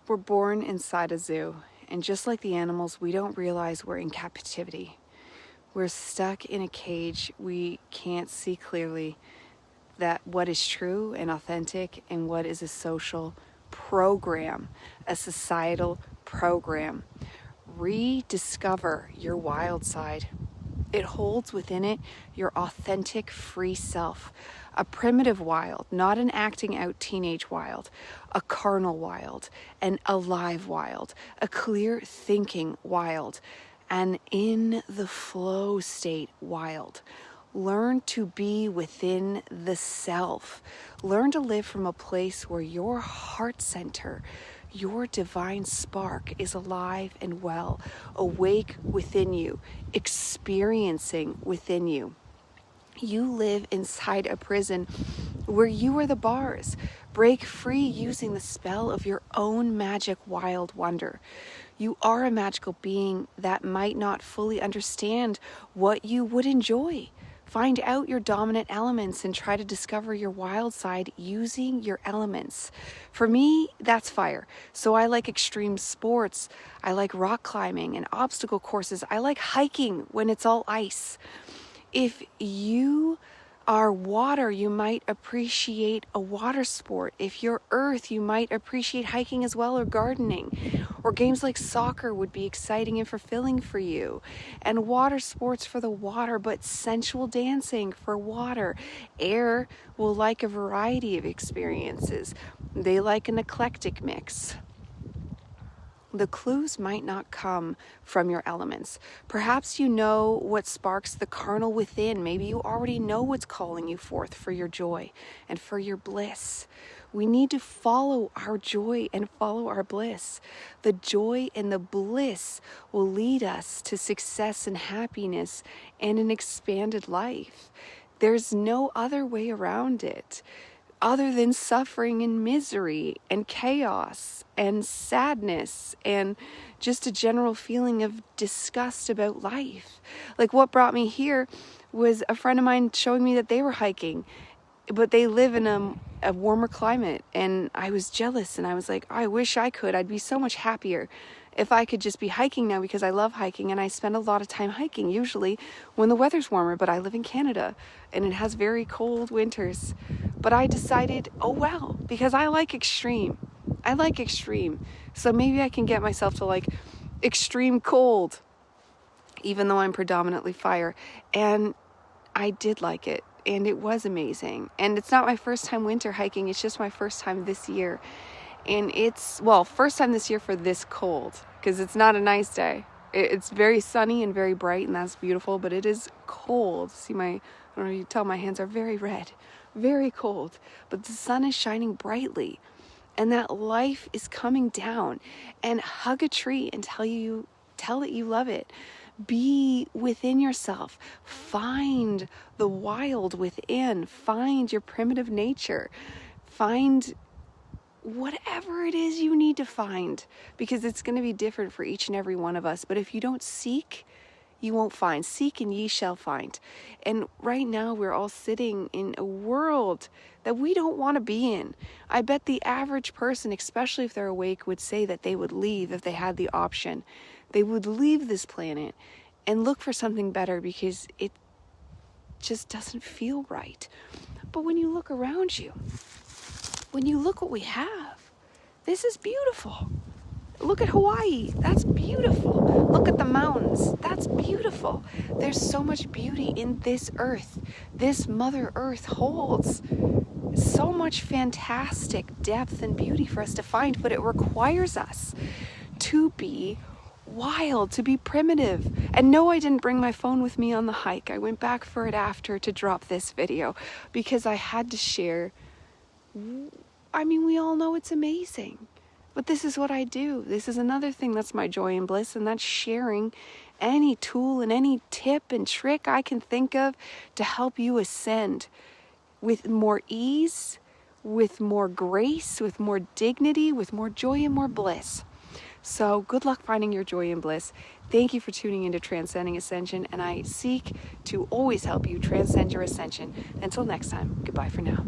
We're born inside a zoo, and just like the animals, we don't realize we're in captivity. We're stuck in a cage. We can't see clearly that what is true and authentic and what is a social program, a societal program. Rediscover your wild side. It holds within it your authentic, free self. A primitive wild, not an acting out teenage wild. A carnal wild, an alive wild. A clear thinking wild. An in the flow state wild. Learn to be within the self. Learn to live from a place where your heart center, your divine spark is alive and well, awake within you, experiencing within you. You live inside a prison where you are the bars. Break free using the spell of your own magic wild wonder. You are a magical being that might not fully understand what you would enjoy. Find out your dominant elements and try to discover your wild side using your elements. For me, that's fire. So I like extreme sports. I like rock climbing and obstacle courses. I like hiking when it's all ice. If you are water, you might appreciate a water sport. If you're earth, you might appreciate hiking as well, or gardening. Or games like soccer would be exciting and fulfilling for you. And water sports for the water, but sensual dancing for water. Air will like a variety of experiences. They like an eclectic mix. The clues might not come from your elements. Perhaps you know what sparks the carnal within. Maybe you already know what's calling you forth for your joy and for your bliss. We need to follow our joy and follow our bliss. The joy and the bliss will lead us to success and happiness and an expanded life. There's no other way around it, other than suffering and misery and chaos and sadness and just a general feeling of disgust about life. Like what brought me here was a friend of mine showing me that they were hiking, but they live in a warmer climate, and I was jealous, and I was like, I wish I could. I'd be so much happier if I could just be hiking now, because I love hiking and I spend a lot of time hiking usually when the weather's warmer, but I live in Canada and it has very cold winters. But I decided, oh well, because I like extreme. So maybe I can get myself to like extreme cold, even though I'm predominantly fire. And I did like it, and it was amazing. And it's not my first time winter hiking, it's just my first time this year. And it's, well, first time this year for this cold, because it's not a nice day. It's very sunny and very bright, and that's beautiful, but it is cold. See I don't know if you can tell, my hands are very red, very cold, but the sun is shining brightly, and that life is coming down. And hug a tree and tell it you love it. Be within yourself. Find the wild within. Find your primitive nature. Find whatever it is you need to find, because it's going to be different for each and every one of us. But if you don't seek, you won't find. Seek and ye shall find. And right now we're all sitting in a world that we don't want to be in. I bet the average person, especially if they're awake, would say that they would leave if they had the option. They would leave this planet and look for something better, because it just doesn't feel right. But when you look around you, when you look what we have, this is beautiful. Look at Hawaii, that's beautiful. Look at the mountains, that's beautiful. There's so much beauty in this earth. This Mother Earth holds so much fantastic depth and beauty for us to find, but it requires us to be wild, to be primitive. And no, I didn't bring my phone with me on the hike. I went back for it after to drop this video, because I had to share. I mean, we all know it's amazing, but this is what I do. This is another thing that's my joy and bliss, and that's sharing any tool and any tip and trick I can think of to help you ascend with more ease, with more grace, with more dignity, with more joy and more bliss. So good luck finding your joy and bliss. Thank you for tuning into Transcending Ascension, and I seek to always help you transcend your ascension. Until next time, goodbye for now.